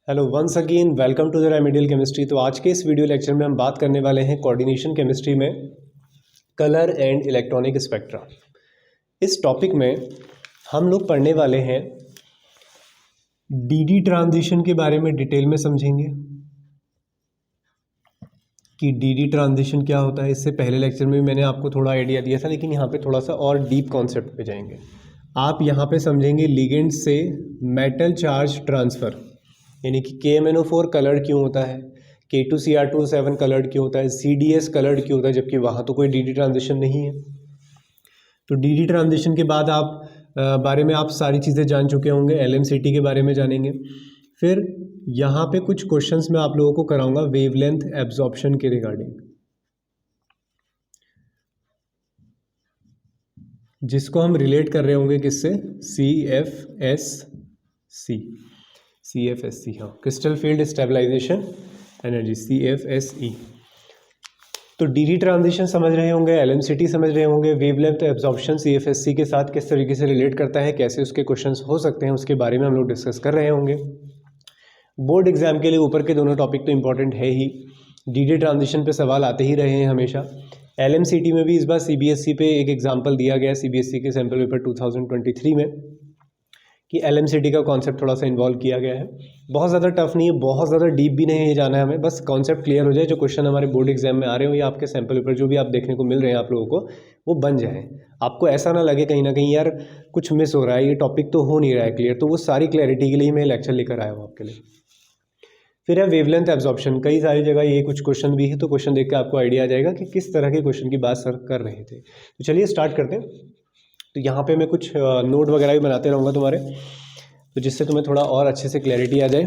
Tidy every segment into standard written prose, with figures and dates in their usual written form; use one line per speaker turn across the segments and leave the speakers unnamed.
Hello once again welcome to the remedial chemistry. तो आज के इस वीडियो लेक्चर में हम बात करने वाले हैं कोऑर्डिनेशन केमिस्ट्री में कलर एंड इलेक्ट्रॉनिक स्पेक्ट्रा। इस टॉपिक में हम लोग पढ़ने वाले हैं डीडी ट्रांजिशन के बारे में डिटेल में समझेंगे कि डीडी ट्रांजिशन क्या होता है। इससे पहले लेक्चर में भी मैंने आपको थोड़ा आइडिया दिया था, लेकिन यहाँ पे थोड़ा सा और डीप कॉन्सेप्ट पे जाएंगे। आप यहाँ पे समझेंगे लिगेंड से मेटल चार्ज ट्रांसफ़र, यानी कि KMnO4 कलर्ड क्यों होता है, K2Cr2O7 कलर्ड क्यों होता है, CDS कलर्ड क्यों होता है, जबकि वहाँ तो कोई डीडी ट्रांजिशन नहीं है। तो डीडी ट्रांजिशन के बाद बारे में आप सारी चीज़ें जान चुके होंगे। LMCT के बारे में जानेंगे। फिर यहाँ पे कुछ क्वेश्चंस मैं आप लोगों को कराऊंगा वेवलेंथ एब्जॉर्प्शन के रिगार्डिंग, जिसको हम रिलेट कर रहे होंगे किससे, CFSC, हाँ, crystal field stabilization energy, CFSE। तो डीडी ट्रांजिशन समझ रहे होंगे, LMCT समझ रहे होंगे, वेवलेंथ एब्जॉर्प्शन CFSC के साथ किस तरीके से रिलेट करता है, कैसे उसके क्वेश्चंस हो सकते हैं, उसके बारे में हम लोग डिस्कस कर रहे होंगे। बोर्ड एग्जाम के लिए ऊपर के दोनों टॉपिक तो इंपॉर्टेंट है ही, डीडी ट्रांजिशन पे सवाल आते ही रहे हैं हमेशा। LMCT में भी इस बार CBSE पे एक एग्जाम्पल दिया गया, CBSE के सैम्पल पेपर 2023 में, कि LMCT का कॉन्सेप्ट थोड़ा सा इन्वॉल्व किया गया है। बहुत ज़्यादा टफ नहीं है, बहुत ज़्यादा डीप भी नहीं है जाना है हमें, बस कॉन्सेप्ट क्लियर हो जाए, जो क्वेश्चन हमारे बोर्ड एग्जाम में आ रहे हो या आपके सैम्पल पेपर जो भी आप देखने को मिल रहे हैं आप लोगों को, वो बन जाए। आपको ऐसा ना लगे कहीं ना कहीं यार कुछ मिस हो रहा है, ये टॉपिक तो हो नहीं रहा है क्लियर। तो वो सारी क्लैरिटी के लिए मैं लेक्चर लेकर आया हूँ आपके लिए। फिर है वेवलेंथ एब्जॉर्प्शन, कई सारी जगह ये कुछ क्वेश्चन भी है, तो क्वेश्चन देख के आपको आइडिया आ जाएगा कि किस तरह के क्वेश्चन की बात सर कर रहे थे। तो चलिए स्टार्ट करते हैं। तो यहाँ पे मैं कुछ नोट वगैरह भी बनाते रहूँगा तुम्हारे, तो जिससे तुम्हें थोड़ा और अच्छे से क्लैरिटी आ जाए,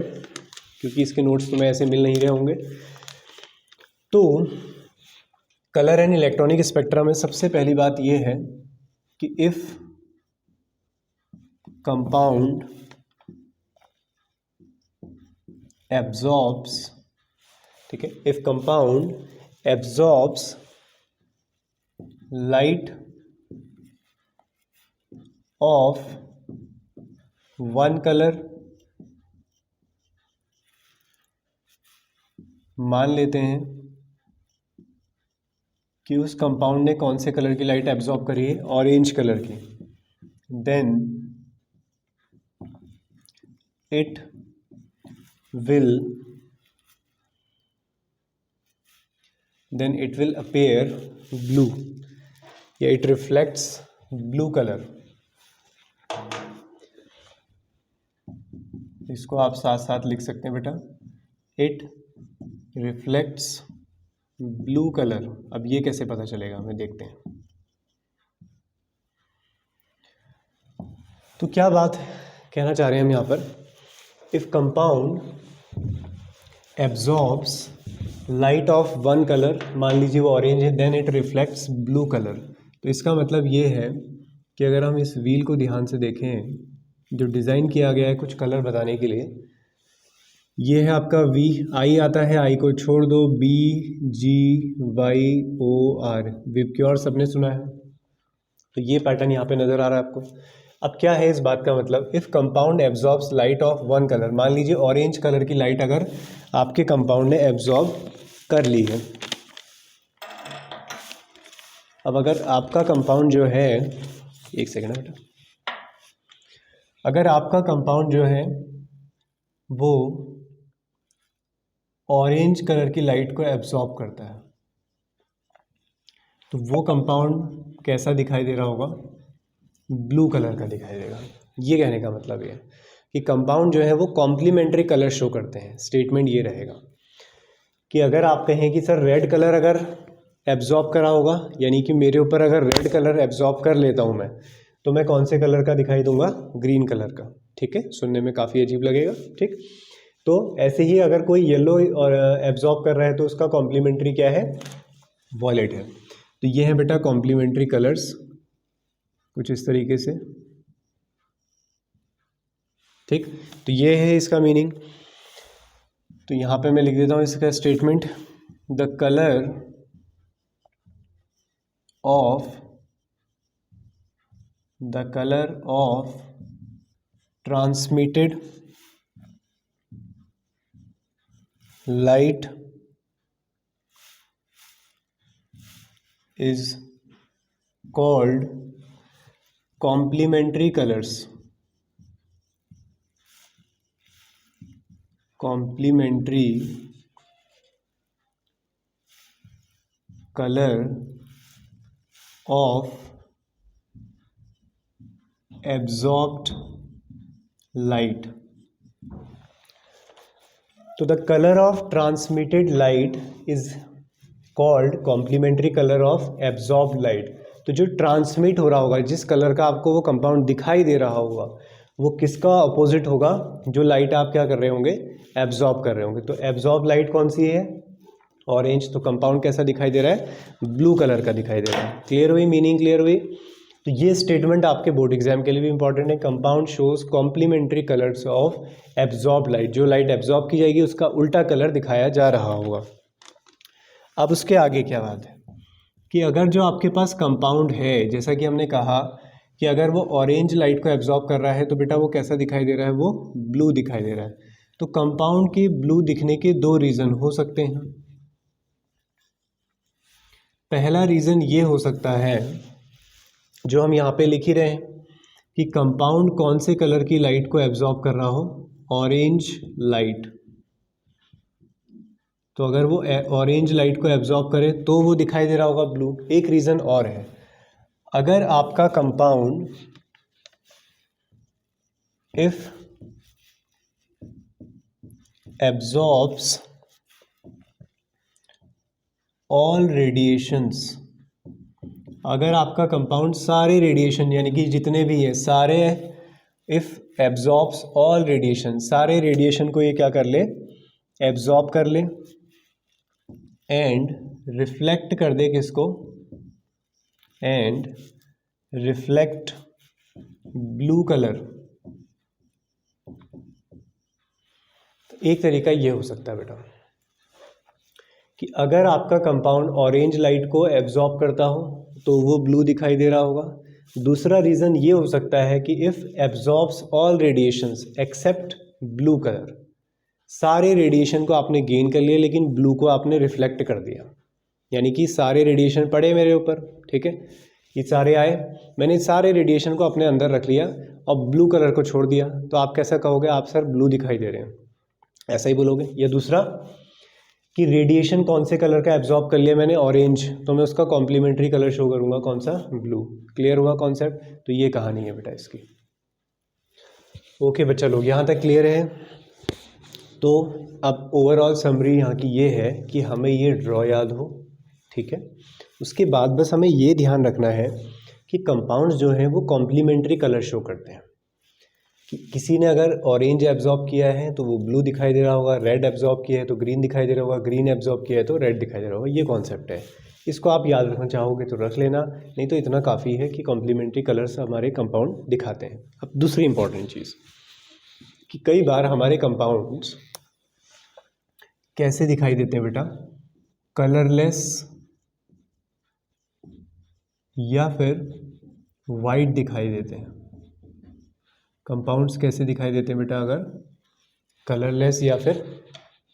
क्योंकि इसके नोट्स तुम्हें ऐसे मिल नहीं रहे होंगे। तो कलर एंड इलेक्ट्रॉनिक स्पेक्ट्रा में सबसे पहली बात ये है कि इफ़ कंपाउंड एब्जॉर्ब्स, ठीक है, if compound absorbs light of one colour, मान लेते हैं कि उस कंपाउंड ने कौन से कलर की लाइट एब्जॉर्ब करी है, ऑरेंज कलर की, then it will appear blue, या इट रिफ्लेक्ट्स ब्लू कलर। इसको आप साथ साथ लिख सकते हैं बेटा, इट रिफ्लेक्ट्स ब्लू कलर। अब ये कैसे पता चलेगा हमें, देखते हैं। तो क्या बात कहना चाह रहे हैं हम यहाँ पर, if compound absorbs light of one colour, मान लीजिए वो ऑरेंज है, then it reflects blue colour. तो इसका मतलब ये है कि अगर हम इस व्हील को ध्यान से देखें, जो डिज़ाइन किया गया है कुछ कलर बताने के लिए, ये है आपका V, I आता है, I को छोड़ दो, BGYOR, विबग्योर सबने सुना है। तो ये पैटर्न यहाँ पे नज़र आ रहा है आपको। अब क्या है इस बात का मतलब, if compound absorbs light of one colour, मान लीजिए ऑरेंज कलर की लाइट अगर आपके कंपाउंड ने एब्जॉर्ब कर ली है। अब अगर आपका कंपाउंड जो है, एक सेकेंड बेटा, अगर आपका कंपाउंड जो है वो ऑरेंज कलर की लाइट को एब्जॉर्ब करता है, तो वो कंपाउंड कैसा दिखाई दे रहा होगा, ब्लू कलर का दिखाई देगा। ये कहने का मतलब ये है कि कंपाउंड जो है वो कॉम्प्लीमेंट्री कलर शो करते हैं। स्टेटमेंट ये रहेगा कि अगर आप कहें कि सर रेड कलर अगर एब्जॉर्ब करा होगा, यानी कि मेरे ऊपर अगर रेड कलर एब्जॉर्ब कर लेता हूँ मैं, तो मैं कौन से कलर का दिखाई दूंगा, ग्रीन कलर का। ठीक है, सुनने में काफ़ी अजीब लगेगा। ठीक, तो ऐसे ही अगर कोई येलो और एब्जॉर्ब कर रहा है तो उसका कॉम्प्लीमेंट्री क्या है, वॉयलेट है। तो ये है बेटा कॉम्प्लीमेंट्री कलर्स, कुछ इस तरीके से। ठीक, तो ये है इसका मीनिंग। तो यहाँ पे मैं लिख देता हूँ इसका statement, the colour of transmitted light is called complementary colors. Complementary color of absorbed light. तो the colour of transmitted light is called complementary colour of absorbed light. तो जो ट्रांसमिट हो रहा होगा, जिस कलर का आपको वो कंपाउंड दिखाई दे रहा होगा, वो किसका अपोजिट होगा? जो लाइट आप क्या कर रहे होंगे? एब्जॉर्ब कर रहे होंगे. तो एब्जॉर्ब लाइट कौन सी है? ऑरेंज. तो कंपाउंड कैसा दिखाई दे रहा है? ब्लू कलर का दिखाई दे रहा है. क्लियर हुई? मीनिंग क्लियर हुई? तो ये स्टेटमेंट आपके बोर्ड एग्जाम के लिए भी इंपॉर्टेंट है. Compound shows complementary colours of absorb light. जो लाइट एब्जॉर्ब की जाएगी उसका उल्टा कलर दिखाया जा रहा होगा. अब उसके आगे क्या बात है कि अगर जो आपके पास कंपाउंड है, जैसा कि हमने कहा कि अगर वो ऑरेंज लाइट को एब्जॉर्ब कर रहा है तो बेटा वो कैसा दिखाई दे रहा है? वो ब्लू दिखाई दे रहा है. तो कंपाउंड के ब्लू दिखने के दो रीज़न हो सकते हैं. पहला रीज़न ये हो सकता है जो हम यहाँ पे लिख ही रहे हैं कि कंपाउंड कौन से कलर की लाइट को एब्जॉर्ब कर रहा हो? Orange light. तो अगर वो ऑरेंज लाइट को एब्जॉर्ब करे तो वो दिखाई दे रहा होगा ब्लू. एक रीज़न और है, अगर आपका compound if absorbs all radiations, अगर आपका कंपाउंड सारे रेडिएशन यानी कि जितने भी है सारे, इफ एब्जॉर्ब्स ऑल रेडिएशन, सारे रेडिएशन को ये क्या कर ले? एब्जॉर्ब कर ले एंड रिफ्लेक्ट कर दे. किसको? And reflect blue colour. एक तरीका ये हो सकता है बेटा कि अगर आपका कंपाउंड ऑरेंज लाइट को एब्जॉर्ब करता हो तो वो ब्लू दिखाई दे रहा होगा. दूसरा रीज़न ये हो सकता है कि if absorbs all radiations except blue colour, सारे रेडिएशन को आपने गेन कर लिया लेकिन ब्लू को आपने रिफ्लेक्ट कर दिया. यानी कि सारे रेडिएशन पड़े मेरे ऊपर, ठीक है, ये सारे आए, मैंने सारे रेडिएशन को अपने अंदर रख लिया और ब्लू कलर को छोड़ दिया. तो आप कैसा कहोगे? आप सर ब्लू दिखाई दे रहे हैं, ऐसा ही बोलोगे. या दूसरा कि रेडिएशन कौन से कलर का एब्जॉर्ब कर लिया मैंने? ऑरेंज. तो मैं उसका कॉम्प्लीमेंट्री कलर शो करूंगा, कौन सा? ब्लू. क्लियर हुआ कॉन्सेप्ट? तो ये कहानी है बेटा इसकी. ओके बच्चा लोग, यहाँ तक क्लियर है? तो अब ओवरऑल समरी यहाँ की ये है कि हमें ये ड्रॉ याद हो, ठीक है. उसके बाद बस हमें ये ध्यान रखना है कि कंपाउंड्स जो हैं वो कॉम्प्लीमेंट्री कलर शो करते हैं. कि किसी ने अगर ऑरेंज एब्जॉर्ब किया है तो वो ब्लू दिखाई दे रहा होगा, रेड एब्जॉर्ब किया है तो ग्रीन दिखाई दे रहा होगा, ग्रीन एब्जॉर्ब किया है तो रेड दिखाई दे रहा होगा. ये कॉन्सेप्ट है, इसको आप याद रखना चाहोगे तो रख लेना, नहीं तो इतना काफ़ी है कि कॉम्प्लीमेंट्री कलर्स हमारे कंपाउंड दिखाते हैं. अब दूसरी इंपॉर्टेंट चीज़ कि कई बार हमारे कंपाउंड्स कैसे दिखाई देते हैं बेटा? कलरलेस या फिर वाइट दिखाई देते हैं. कंपाउंड्स कैसे दिखाई देते हैं बेटा? अगर कलरलेस या फिर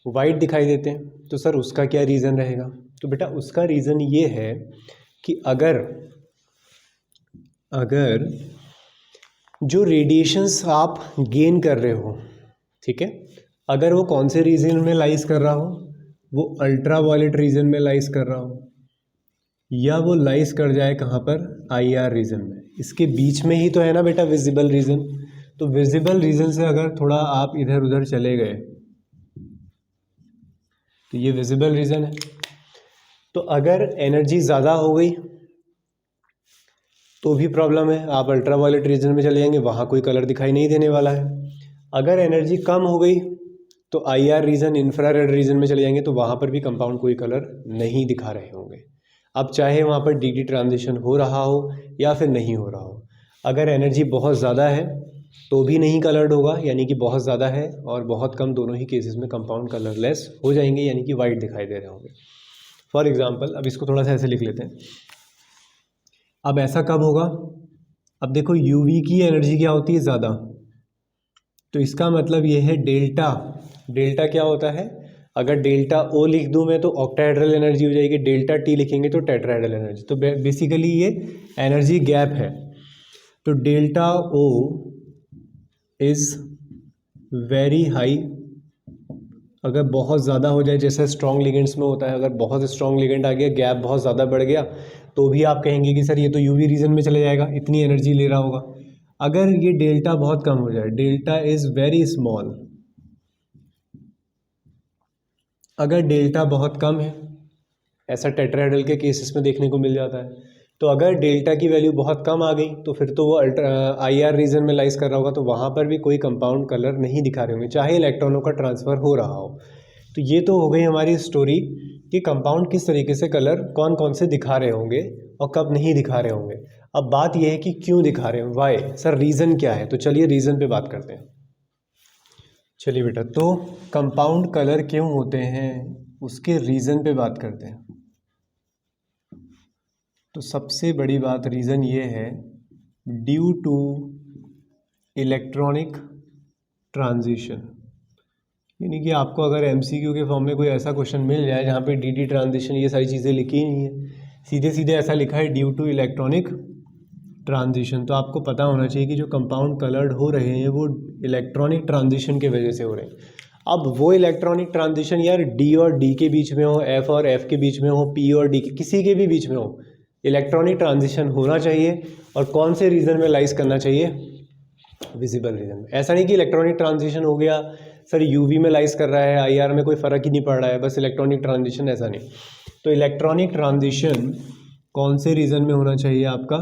वाइट दिखाई देते हैं तो सर उसका क्या रीज़न रहेगा? तो बेटा उसका रीज़न ये है कि अगर जो रेडिएशंस आप गेन कर रहे हो, ठीक है, अगर वो कौन से रीजन में लाइज कर रहा हो? वो अल्ट्रा वायलेट रीजन में लाइज कर रहा हो या वो लाइज कर जाए कहाँ पर? IR रीजन में. इसके बीच में ही तो है ना बेटा विजिबल रीजन. तो विजिबल रीजन से अगर थोड़ा आप इधर उधर चले गए तो ये विजिबल रीजन है. तो अगर एनर्जी ज़्यादा हो गई तो भी प्रॉब्लम है, आप अल्ट्रा वायलेट रीजन में चले जाएंगे, वहाँ कोई कलर दिखाई नहीं देने वाला है. अगर एनर्जी कम हो गई तो IR रीजन, इंफ्रारेड रीजन में चले जाएंगे तो वहाँ पर भी कंपाउंड कोई कलर नहीं दिखा रहे होंगे. अब चाहे वहाँ पर DD ट्रांजिशन हो रहा हो या फिर नहीं हो रहा हो, अगर एनर्जी बहुत ज़्यादा है तो भी नहीं कलर्ड होगा, यानी कि बहुत ज़्यादा है और बहुत कम, दोनों ही केसेस में कंपाउंड कलरलेस हो जाएंगे, यानी कि वाइट दिखाई दे रहे होंगे. फॉर एग्जांपल अब इसको थोड़ा सा ऐसे लिख लेते हैं. अब ऐसा कब होगा? अब देखो UV की एनर्जी क्या होती है? ज़्यादा. तो इसका मतलब ये है डेल्टा. डेल्टा क्या होता है? अगर डेल्टा ओ लिख दूँ मैं तो ऑक्टाहेड्रल एनर्जी हो जाएगी, डेल्टा टी लिखेंगे तो टेट्राहेड्रल एनर्जी। तो बेसिकली ये एनर्जी गैप है। तो delta O is very high, अगर बहुत ज़्यादा हो जाए जैसे स्ट्रॉन्ग लिगेंड्स में होता है, अगर बहुत स्ट्रॉन्ग लिगेंड आ गया, गैप बहुत ज़्यादा बढ़ गया, तो भी आप कहेंगे कि सर ये तो यूवी रीजन में चले जाएगा, इतनी एनर्जी ले रहा होगा। अगर ये डेल्टा बहुत कम हो जाए, डेल्टा इज़ वेरी स्मॉल, अगर डेल्टा बहुत कम है, ऐसा टेट्राहेड्रल के केसेस में देखने को मिल जाता है। तो अगर डेल्टा की वैल्यू बहुत कम आ गई तो फिर तो वो IR रीजन में लाइज कर रहा होगा, तो वहाँ पर भी कोई कंपाउंड कलर नहीं दिखा रहे होंगे, चाहे इलेक्ट्रॉनों का ट्रांसफ़र हो रहा हो। तो ये तो हो गई हमारी स्टोरी कि कंपाउंड किस तरीके से कलर कौन कौन से दिखा रहे होंगे और कब नहीं दिखा रहे होंगे। अब बात यह है कि क्यों दिखा रहे हैं, वाई, सर रीज़न क्या है। तो चलिए रीज़न पे बात करते हैं। चलिए बेटा, तो कंपाउंड कलर क्यों होते हैं उसके रीज़न पे बात करते हैं। तो सबसे बड़ी बात रीज़न ये है, ड्यू टू इलेक्ट्रॉनिक ट्रांजिशन। यानी कि आपको अगर MCQ के फॉर्म में कोई ऐसा क्वेश्चन मिल जाए जहाँ पे DD ट्रांजिशन ये सारी चीज़ें लिखी ही नहीं है, सीधे सीधे ऐसा लिखा है ड्यू टू इलेक्ट्रॉनिक ट्रांजिशन, तो आपको पता होना चाहिए कि जो कंपाउंड कलर्ड हो रहे हैं वो इलेक्ट्रॉनिक ट्रांजिशन के वजह से हो रहे हैं। अब वो इलेक्ट्रॉनिक ट्रांजिशन यार D और D के बीच में हो, F और F के बीच में हो, P और D के किसी के भी बीच में हो, इलेक्ट्रॉनिक ट्रांजिशन होना चाहिए। और कौन से रीजन में लाइज करना चाहिए, विजिबल रीजन में। ऐसा नहीं कि इलेक्ट्रॉनिक ट्रांजिशन हो गया सर UV में लाइज कर रहा है, IR में कोई फ़र्क ही नहीं पड़ रहा है, बस इलेक्ट्रॉनिक ट्रांजिशन, ऐसा नहीं। तो इलेक्ट्रॉनिक ट्रांजिशन कौन से रीजन में होना चाहिए, आपका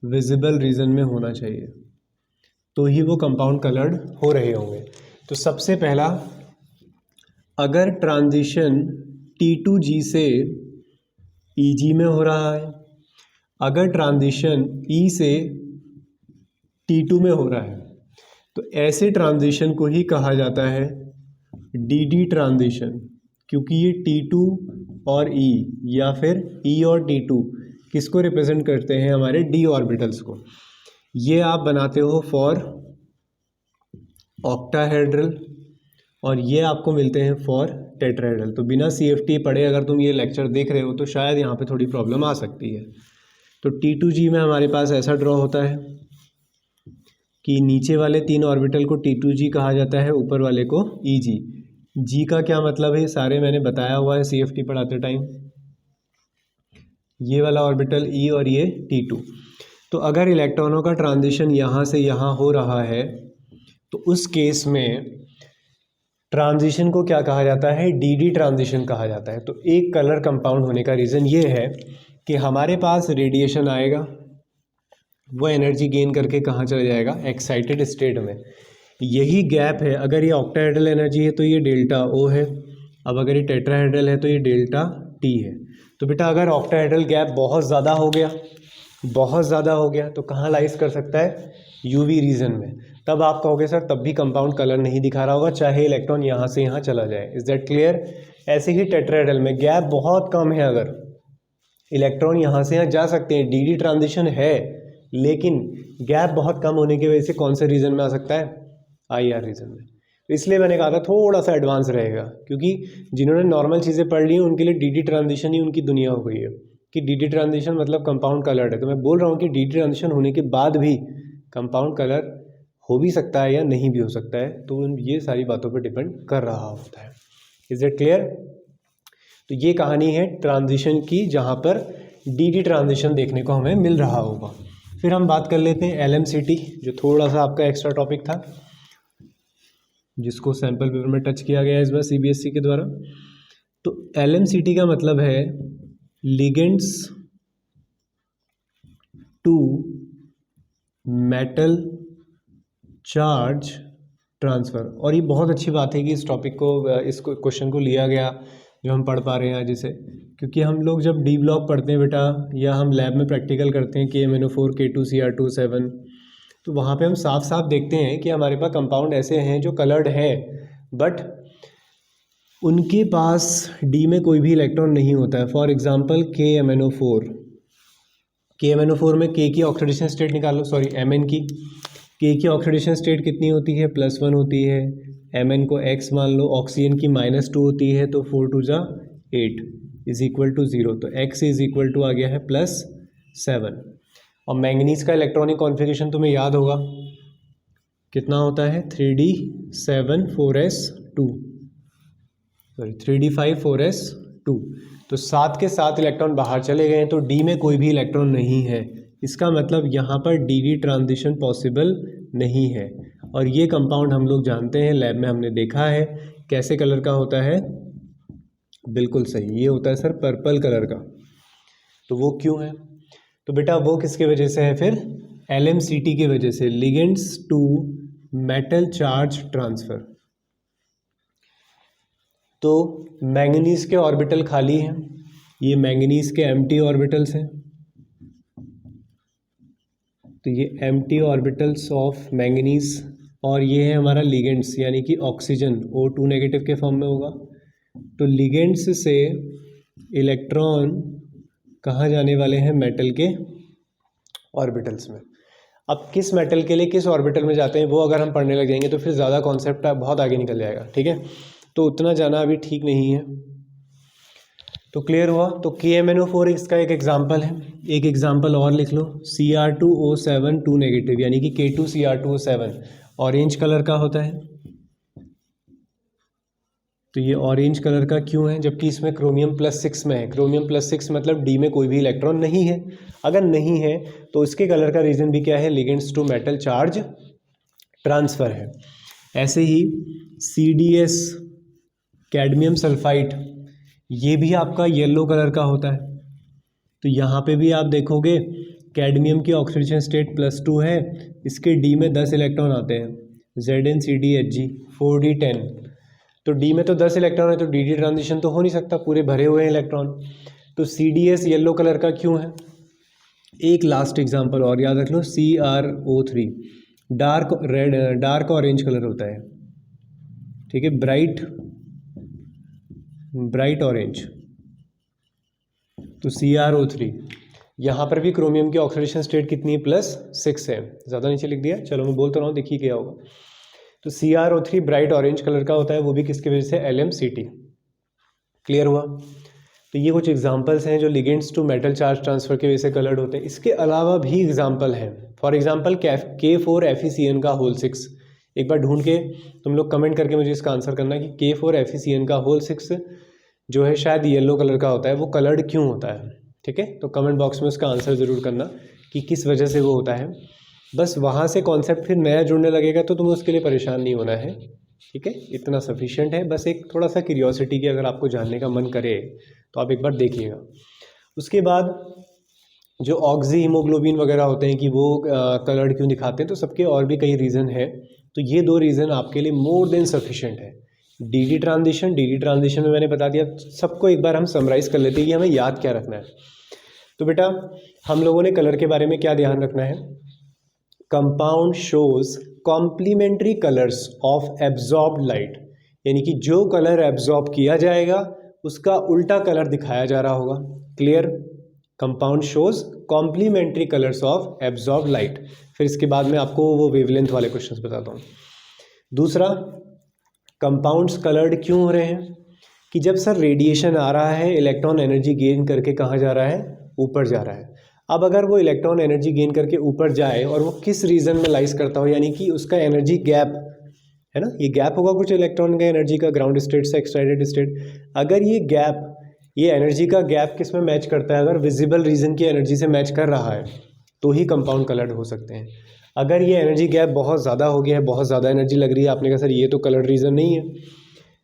विजिबल रीजन में होना चाहिए, तो ही वो कंपाउंड कलर्ड हो रहे होंगे। तो सबसे पहला, अगर ट्रांजिशन T2G से EG में हो रहा है, अगर ट्रांजिशन E से T2 में हो रहा है, तो ऐसे ट्रांजिशन को ही कहा जाता है DD ट्रांजिशन, क्योंकि ये T2 और E या फिर E और T2 किसको रिप्रेजेंट करते हैं, हमारे D ऑर्बिटल्स को। ये आप बनाते हो फॉर ऑक्टाहेड्रल और ये आपको मिलते हैं फॉर टेट्राहेड्रल। तो बिना CFT पढ़े अगर तुम ये लेक्चर देख रहे हो तो शायद यहाँ पे थोड़ी प्रॉब्लम आ सकती है। तो T2G में हमारे पास ऐसा ड्रॉ होता है कि नीचे वाले 3 ऑर्बिटल को T2G कहा जाता है, ऊपर वाले को EG। G का क्या मतलब है, सारे मैंने बताया हुआ है CFT पढ़ाते टाइम। ये वाला ऑर्बिटल E और ये T2। तो अगर इलेक्ट्रॉनों का ट्रांजिशन यहाँ से यहाँ हो रहा है तो उस केस में ट्रांजिशन को क्या कहा जाता है, DD ट्रांजिशन कहा जाता है। तो एक कलर कंपाउंड होने का रीज़न ये है कि हमारे पास रेडिएशन आएगा, वो एनर्जी गेन करके कहाँ चला जाएगा, एक्साइटेड स्टेट में। यही गैप है, अगर ये ऑक्टाहेड्रल एनर्जी है तो ये डेल्टा O है, अब अगर ये टेट्राहेड्रल है तो ये डेल्टा T है। तो बेटा अगर ऑक्टाहेड्रल गैप बहुत ज़्यादा हो गया, बहुत ज़्यादा हो गया, तो कहाँ लाइज कर सकता है, UV रीजन में। तब आप कहोगे सर तब भी कंपाउंड कलर नहीं दिखा रहा होगा, चाहे इलेक्ट्रॉन यहाँ से यहाँ चला जाए। Is that clear. ऐसे ही टेट्राहेड्रल में गैप बहुत कम है, अगर इलेक्ट्रॉन यहाँ से यहाँ जा सकते हैं, DD ट्रांजिशन है, लेकिन गैप बहुत कम होने की वजह से कौन से रीजन में आ सकता है, IR रीजन में। तो इसलिए मैंने कहा था थोड़ा सा एडवांस रहेगा, क्योंकि जिन्होंने नॉर्मल चीज़ें पढ़ ली हैं उनके लिए DD ट्रांजिशन ही उनकी दुनिया हो गई है कि DD ट्रांजिशन मतलब कंपाउंड कलर्ड है। तो मैं बोल रहा हूँ कि DD ट्रांजिशन होने के बाद भी कंपाउंड कलर हो भी सकता है या नहीं भी हो सकता है, तो ये सारी बातों पर डिपेंड कर रहा होता है। Is it clear. तो ये कहानी है ट्रांजिशन की, जहाँ पर DD ट्रांजिशन देखने को हमें मिल रहा होगा। फिर हम बात कर लेते हैं LMCT, जो थोड़ा सा आपका एक्स्ट्रा टॉपिक था, जिसको सैम्पल पेपर में टच किया गया है इस बार CBSE के द्वारा। तो LMCT का मतलब है ligands to metal charge transfer. और ये बहुत अच्छी बात है कि इस टॉपिक को, इस क्वेश्चन को लिया गया जो हम पढ़ पा रहे हैं आज इसे, क्योंकि हम लोग जब D ब्लॉक पढ़ते हैं बेटा, या हम लैब में प्रैक्टिकल करते हैं KMNO4 K2Cr2 तो वहाँ पे हम साफ साफ देखते हैं कि हमारे पास कंपाउंड ऐसे हैं जो कलर्ड है, बट उनके पास D में कोई भी इलेक्ट्रॉन नहीं होता है। फॉर एग्जांपल KMNO4 में K की ऑक्सीडेशन स्टेट निकालो, सॉरी Mn की, के की ऑक्सीडेशन स्टेट कितनी होती है, +1 होती है। Mn को x मान लो, ऑक्सीजन की -2 होती है, तो 4 2 जा 8 इज इक्वल टू 0, तो x इज इक्वल टू आ गया है +7। और मैंगनीज का इलेक्ट्रॉनिक कॉन्फ़िगरेशन तुम्हें याद होगा कितना होता है, 3d7 4s2, sorry 3d5 4s2। तो 7 के 7 इलेक्ट्रॉन बाहर चले गए हैं, तो d में कोई भी इलेक्ट्रॉन नहीं है। इसका मतलब यहाँ पर dd ट्रांजिशन पॉसिबल नहीं है। और ये कंपाउंड हम लोग जानते हैं, लैब में हमने देखा है कैसे कलर का होता है, बिल्कुल सही, ये होता है सर पर्पल कलर का। तो वो क्यों है, तो बेटा वो किसके वजह से है फिर, LMCT की वजह से, ligands to metal charge transfer. तो मैंगनीज के ऑर्बिटल खाली हैं, ये मैंगनीज के एम्प्टी ऑर्बिटल्स हैं, तो ये एम्प्टी ऑर्बिटल्स ऑफ मैंगनीज, और ये है हमारा लिगेंड्स यानी कि ऑक्सीजन O2 नेगेटिव के फॉर्म में होगा। तो लिगेंड्स से इलेक्ट्रॉन कहाँ जाने वाले हैं, मेटल के ऑर्बिटल्स में। अब किस मेटल के लिए किस ऑर्बिटल में जाते हैं वो अगर हम पढ़ने लग जाएंगे तो फिर ज़्यादा कॉन्सेप्ट बहुत आगे निकल जाएगा, ठीक है, तो उतना जाना अभी ठीक नहीं है। तो क्लियर हुआ। तो KMnO4 इसका एक एग्जाम्पल है। एक एग्जाम्पल और लिख लो, Cr2O7 2 नेगेटिव यानी कि K2Cr2O7 ऑरेंज कलर का होता है। तो ये ऑरेंज कलर का क्यों है, जबकि इसमें क्रोमियम +6 में है। क्रोमियम +6 मतलब D में कोई भी इलेक्ट्रॉन नहीं है। अगर नहीं है तो इसके कलर का रीज़न भी क्या है, ligands to metal charge transfer है। ऐसे ही CDS कैडमियम सल्फाइड, ये भी आपका येलो कलर का होता है। तो यहाँ पे भी आप देखोगे कैडमियम की ऑक्सीडेशन स्टेट +2 है, इसके D में 10 इलेक्ट्रॉन आते हैं, ZnCdHg 4d10। तो D में तो 10 इलेक्ट्रॉन है, तो dd ट्रांजिशन तो हो नहीं सकता, पूरे भरे हुए हैं इलेक्ट्रॉन। तो CDS येलो कलर का क्यों है। एक लास्ट एग्जांपल और याद रख लो, CrO3 dark red, dark orange colour होता है, ठीक है, ब्राइट ऑरेंज। तो CrO3, यहाँ पर भी क्रोमियम की ऑक्सीडेशन स्टेट कितनी है, +6 है। ज़्यादा नीचे लिख दिया, चलो मैं बोलता रहा हूँ, देखिए क्या होगा। तो CrO3 ब्राइट ऑरेंज कलर का होता है, वो भी किसकी वजह से, LMCT। क्लियर हुआ। तो ये कुछ एग्जांपल्स हैं जो ligands to metal charge transfer की वजह से कलर्ड होते हैं। इसके अलावा भी एग्जांपल हैं, फॉर एग्जांपल K4FeCN का होल 6। एक बार ढूंढ के तुम लोग कमेंट करके मुझे इसका आंसर करना कि K4FeCN का होल 6 जो है शायद येलो कलर का होता है, वो कलर्ड क्यों होता है, ठीक है। तो कमेंट बॉक्स में उसका आंसर ज़रूर करना कि किस वजह से वो होता है। बस वहाँ से कॉन्सेप्ट फिर नया जुड़ने लगेगा तो तुम्हें उसके लिए परेशान नहीं होना है, ठीक है, इतना सफिशिएंट है। बस एक थोड़ा सा क्यूरियोसिटी की अगर आपको जानने का मन करे तो आप एक बार देखिएगा। उसके बाद जो ऑक्सी हीमोग्लोबिन वगैरह होते हैं कि वो कलर्ड क्यों दिखाते हैं, तो सबके और भी कई रीज़न है। तो ये 2 रीज़न आपके लिए मोर देन सफिशिएंट है। डी ट्रांजिशन में मैंने बता दिया, सबको एक बार हम समराइज़ कर लेते हैं कि हमें याद क्या रखना है। तो बेटा हम लोगों ने कलर के बारे में क्या ध्यान रखना है, compound shows complementary colours of absorbed light, यानी कि जो कलर एब्जॉर्ब किया जाएगा उसका उल्टा कलर दिखाया जा रहा होगा। Clear. Compound shows complementary colours of absorbed light. फिर इसके बाद में आपको वो वेवलेंथ वाले क्वेश्चंस बताता हूँ। दूसरा, कंपाउंड्स कलर्ड क्यों हो रहे हैं कि जब सर रेडिएशन आ रहा है, इलेक्ट्रॉन एनर्जी गेन करके कहाँ जा रहा है, ऊपर जा रहा है। अब अगर वो इलेक्ट्रॉन एनर्जी गेन करके ऊपर जाए और वो किस रीजन में लाइज करता हो, यानी कि उसका एनर्जी गैप है ना, ये गैप होगा कुछ इलेक्ट्रॉन का एनर्जी का, ग्राउंड स्टेट से एक्साइटेड स्टेट। अगर ये गैप, ये एनर्जी का गैप किस में मैच करता है, अगर विजिबल रीजन की एनर्जी से मैच कर रहा है तो ही कंपाउंड कलर्ड हो सकते हैं। अगर ये एनर्जी गैप बहुत ज़्यादा हो गया है, बहुत ज़्यादा एनर्जी लग रही है, आपने कहा सर ये तो कलर्ड रीजन नहीं है,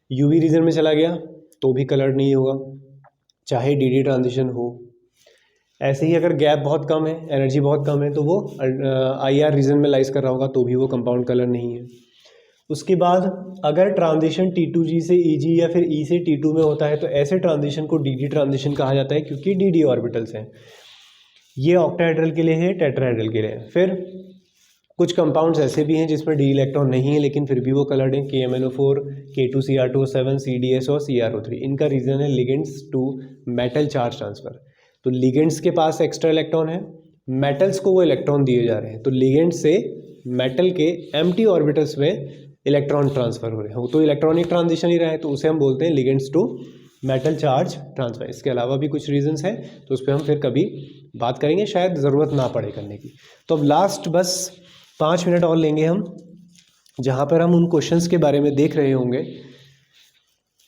यूवी रीजन में चला गया तो भी कलर्ड नहीं होगा, चाहे डीडी ट्रांजिशन हो। ऐसे ही अगर गैप बहुत कम है, एनर्जी बहुत कम है, तो वो आईआर रीजन में लाइज कर रहा होगा तो भी वो कंपाउंड कलर नहीं है। उसके बाद अगर ट्रांजिशन T2G से EG या फिर E से T2 में होता है तो ऐसे ट्रांजिशन को DD ट्रांजिशन कहा जाता है, क्योंकि DD ऑर्बिटल्स हैं। ये ऑक्टाहेड्रल के लिए है, टेट्राहेड्रल के लिए है। फिर कुछ कंपाउंड्स ऐसे भी हैं जिसमें डी इलेक्ट्रॉन नहीं है लेकिन फिर भी वो कलर्ड हैं, KMnO4, K2Cr2O7, CDS और CrO3। इनका रीज़न है ligands to metal charge transfer. तो लिगेंड्स के पास एक्स्ट्रा इलेक्ट्रॉन है, मेटल्स को वो इलेक्ट्रॉन दिए जा रहे हैं, तो लिगेंड से मेटल के एम्प्टी ऑर्बिटल्स में इलेक्ट्रॉन ट्रांसफर हो रहे हैं, तो इलेक्ट्रॉनिक ट्रांजिशन ही रहा है, तो उसे हम बोलते हैं ligands to metal charge transfer. इसके अलावा भी कुछ रीजंस हैं, तो उस पर हम फिर कभी बात करेंगे, शायद ज़रूरत ना पड़े करने की। तो अब लास्ट बस 5 मिनट और लेंगे हम, जहाँ पर हम उन क्वेश्चंस के बारे में देख रहे होंगे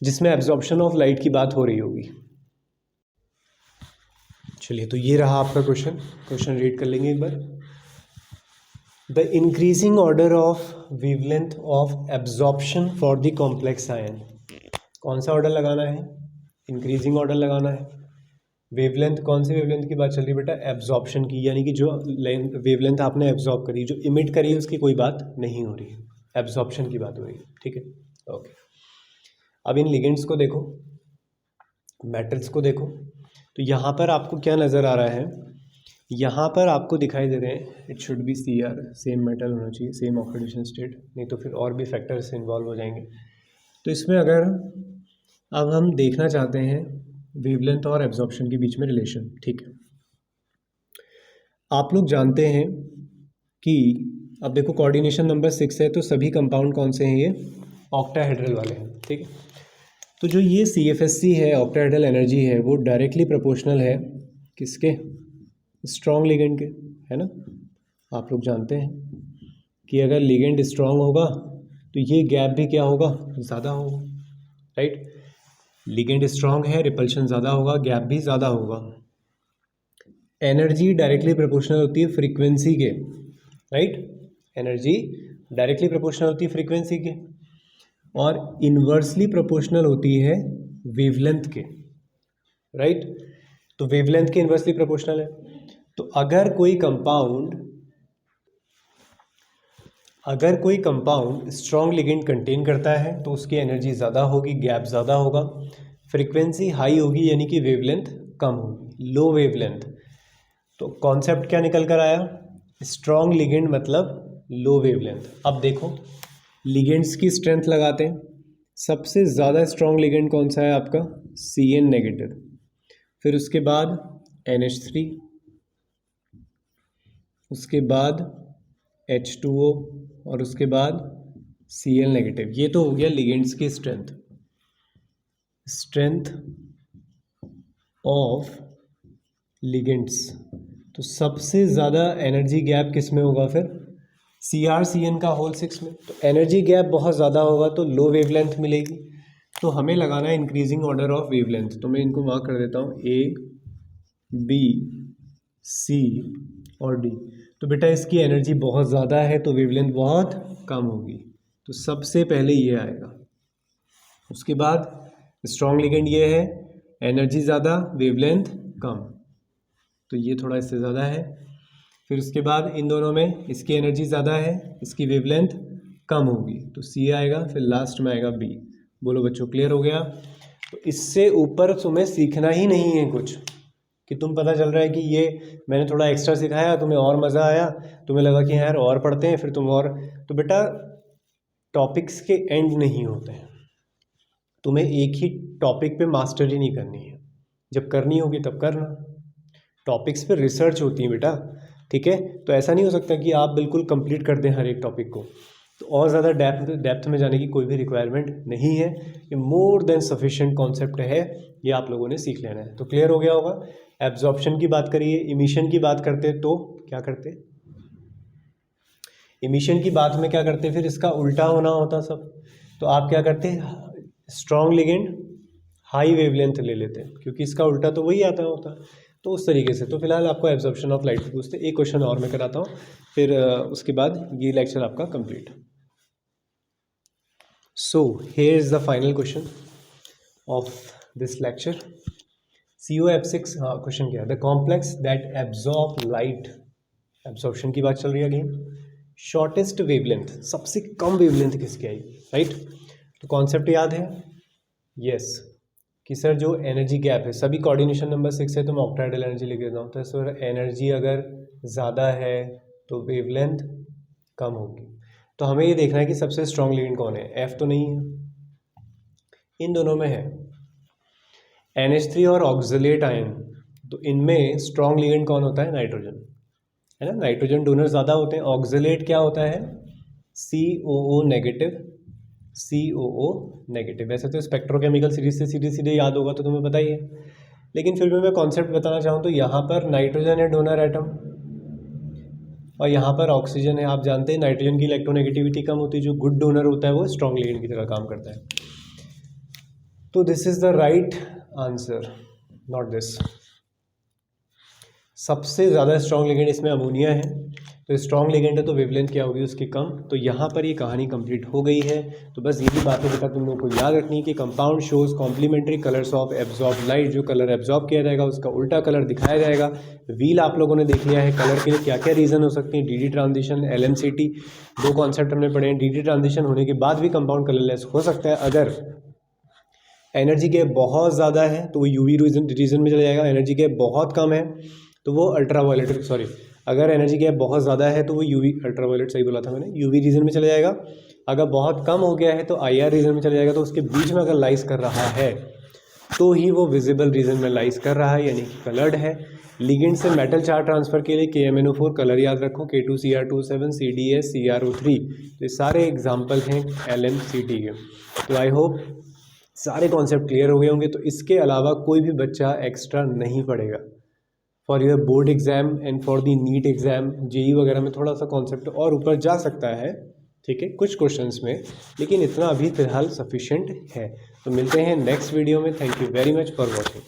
जिसमें एब्जॉर्प्शन ऑफ लाइट की बात हो रही होगी। चलिए, तो ये रहा आपका क्वेश्चन रीड कर लेंगे एक बार। The increasing order of wavelength of absorption for the complex ion. कौन सा ऑर्डर लगाना है? इंक्रीजिंग ऑर्डर लगाना है। वेवलेंथ, कौन सी वेवलेंथ की बात चल रही है बेटा? एब्जॉर्प्शन की, यानी कि जो वेवलेंथ आपने एब्जॉर्ब करी, जो इमिट करी, उसकी कोई बात नहीं हो रही है, एब्जॉर्प्शन की बात हो रही है। ठीक है, ओके। अब इन लिगेंड्स को देखो, मेटल्स को देखो, तो यहाँ पर आपको क्या नज़र आ रहा है? यहाँ पर आपको दिखाई दे रहे हैं, it should be CR, same metal होना चाहिए, सेम ऑक्सीडेशन स्टेट, नहीं तो फिर और भी फैक्टर्स इन्वॉल्व हो जाएंगे। तो इसमें अगर अब हम देखना चाहते हैं वेवलेंथ और एब्जॉर्प्शन के बीच में रिलेशन, ठीक है। आप लोग जानते हैं कि अब देखो कोऑर्डिनेशन नंबर 6 है, तो सभी कंपाउंड कौन से हैं? ये ऑक्टाहेड्रल वाले हैं, ठीक है। तो जो ये CFSC है, ऑक्टाहेड्रल एनर्जी है, वो डायरेक्टली प्रोपोर्शनल है किसके? स्ट्रॉन्ग लिगेंड के, है ना। आप लोग जानते हैं कि अगर लिगेंड स्ट्रॉन्ग होगा तो ये गैप भी क्या होगा? ज़्यादा होगा, राइट। लिगेंड स्ट्रॉन्ग है, रिपल्शन ज़्यादा होगा, गैप भी ज़्यादा होगा। एनर्जी डायरेक्टली प्रोपोर्शनल होती है फ्रीक्वेंसी के, राइट। एनर्जी डायरेक्टली प्रोपोर्शनल होती है फ्रीक्वेंसी के, और इन्वर्सली प्रोपोर्शनल होती है वेवलेंथ के, राइट। तो वेवलेंथ के इन्वर्सली प्रोपोर्शनल है। तो अगर कोई कंपाउंड स्ट्रॉन्ग लिगेंड कंटेन करता है तो उसकी एनर्जी ज़्यादा होगी, गैप ज़्यादा होगा, फ्रीक्वेंसी हाई होगी, यानी कि वेवलेंथ कम होगी, लो वेवलेंथ। तो कॉन्सेप्ट क्या निकल कर आया? स्ट्रॉन्ग लिगेंड मतलब लो वेवलेंथ। अब देखो, लिगेंड्स की स्ट्रेंथ लगाते हैं। सबसे ज़्यादा स्ट्रॉन्ग लिगेंड कौन सा है आपका? CN नेगेटिव, फिर उसके बाद NH3, उसके बाद H2O, और उसके बाद Cl नेगेटिव। ये तो हो गया लिगेंड्स की स्ट्रेंथ ऑफ लिगेंड्स। तो सबसे ज़्यादा एनर्जी गैप किस में होगा फिर? CrCn का होल 6 में। तो एनर्जी गैप बहुत ज़्यादा होगा तो लो वेवलेंथ मिलेगी। तो हमें लगाना है इंक्रीजिंग ऑर्डर ऑफ वेवलेंथ। तो मैं इनको मार्क कर देता हूँ A, B, C और D। तो बेटा इसकी एनर्जी बहुत ज़्यादा है तो वेवलेंथ बहुत कम होगी, तो सबसे पहले ये आएगा। उसके बाद स्ट्रॉन्ग लिगेंड ये है, एनर्जी ज़्यादा, वेवलेंथ कम, तो ये थोड़ा इससे ज़्यादा है। फिर उसके बाद इन दोनों में इसकी एनर्जी ज़्यादा है, इसकी वेवलेंथ कम होगी, तो C आएगा। फिर लास्ट में आएगा B। बोलो बच्चों, क्लियर हो गया? तो इससे ऊपर तुम्हें सीखना ही नहीं है कुछ, कि तुम पता चल रहा है कि ये मैंने थोड़ा एक्स्ट्रा सिखाया, तुम्हें और मज़ा आया, तुम्हें लगा कि यार और पढ़ते हैं, फिर तुम और। तो बेटा टॉपिक्स के एंड नहीं होते हैं, तुम्हें एक ही टॉपिक पे मास्टरी नहीं करनी है, जब करनी होगी तब करना। टॉपिक्स पे रिसर्च होती है बेटा, ठीक है। तो ऐसा नहीं हो सकता कि आप बिल्कुल कंप्लीट कर दें हर एक टॉपिक को, तो और ज़्यादा डेप्थ में जाने की कोई भी रिक्वायरमेंट नहीं है। ये मोर देन सफिशिएंट कॉन्सेप्ट है, ये आप लोगों ने सीख लेना है। तो क्लियर हो गया होगा। एब्जॉर्प्शन की बात करिए, इमिशन की बात करते तो क्या करते? इमिशन की बात में क्या करते? फिर इसका उल्टा होना होता सब। तो आप क्या करते? स्ट्रॉन्ग लिगेंड हाई वेवलेंथ ले लेते हैं, क्योंकि इसका उल्टा तो वही आता होता। तो उस तरीके से। तो फिलहाल आपको एब्जॉर्प्शन ऑफ लाइट पूछते, एक क्वेश्चन और मैं कराता हूँ, फिर उसके बाद ये लेक्चर आपका complete. So here is the final question of this lecture. COF6 question क्या है? The complex that absorb light, absorption की बात चल रही है अगेन। शॉर्टेस्ट वेवलेंथ, सबसे कम वेवलेंथ किसकी आई, राइट। तो कॉन्सेप्ट याद है? यस, कि सर जो एनर्जी गैप है, सभी कोऑर्डिनेशन नंबर 6 है तो मैं ऑक्टाहेड्रल एनर्जी लिख देता हूँ। तो सर एनर्जी अगर ज़्यादा है तो वेवलेंथ कम होगी। तो हमें ये देखना है कि सबसे स्ट्रॉन्ग लिगेंड कौन है। F तो नहीं है, इन दोनों में है NH3 और ऑक्सलेट आयन। तो इनमें स्ट्रॉन्ग लिगेंड कौन होता है? नाइट्रोजन। है ना, नाइट्रोजन डोनर ज़्यादा होते हैं। ऑक्जेलेट क्या होता है, COO नेगेटिव, COO नेगेटिव। वैसे तो स्पेक्ट्रोकेमिकल सीरीज से सीधे सीधे याद होगा तो तुम्हें पता ही है, लेकिन फिर भी मैं कॉन्सेप्ट बताना चाहूँ तो यहाँ पर नाइट्रोजन है डोनर एटम और यहाँ पर ऑक्सीजन है। आप जानते हैं नाइट्रोजन की इलेक्ट्रोनेगेटिविटी कम होती है, जो गुड डोनर होता है वो स्ट्रॉन्ग लिगेंड की तरह काम करता है। तो this is the right answer, not this. सबसे ज़्यादा स्ट्रॉन्ग लिगेंड इसमें अमोनिया है, तो स्ट्रॉन्ग लिगेंड है तो वेवलेंथ क्या होगी उसकी कम। तो यहाँ पर ये कहानी कंप्लीट हो गई है। तो बस ये भी बातें बता तुम लोगों को याद रखनी है कि compound shows complementary colours of absorb light. जो कलर एब्जॉर्ब किया जाएगा उसका उल्टा कलर दिखाया जाएगा। व्हील आप लोगों ने देख लिया है, कलर के लिए क्या क्या रीज़न हो सकते हैं, DD ट्रांजिशन, LMCT, दो कॉन्सेप्ट हमने पढ़े हैं। DD ट्रांजिशन होने के बाद भी कंपाउंड कलरलेस हो सकता है। अगर एनर्जी गैप बहुत ज़्यादा है तो वो UV रीजन में चला जाएगा। एनर्जी गैप बहुत कम है तो वो अल्ट्रावायलेट, सॉरी, अगर एनर्जी गैप बहुत ज़्यादा है तो वो UV, अल्ट्रावायलेट सही बोला था मैंने, UV रीजन में चला जाएगा। अगर बहुत कम हो गया है तो IR रीजन में चला जाएगा। तो उसके बीच में अगर लाइस कर रहा है तो ही वो विजिबल रीजन में लाइस कर रहा है, यानी कि कलर्ड है। लिगेंड से मेटल चार्ज ट्रांसफर के लिए KMnO4 कलर याद रखो, K2Cr27, CdS, CrO3, तो ये सारे एग्जाम्पल हैं LMCT के। तो आई होप सारे कॉन्सेप्ट क्लियर हो गए होंगे। तो इसके अलावा कोई भी बच्चा एक्स्ट्रा नहीं पढ़ेगा for your board exam and for the NEET exam. JEE वगैरह में थोड़ा सा कॉन्सेप्ट और ऊपर जा सकता है, ठीक है, कुछ क्वेश्चंस में, लेकिन इतना अभी फिलहाल सफिशिएंट है। तो मिलते हैं नेक्स्ट वीडियो में। Thank you very much for watching.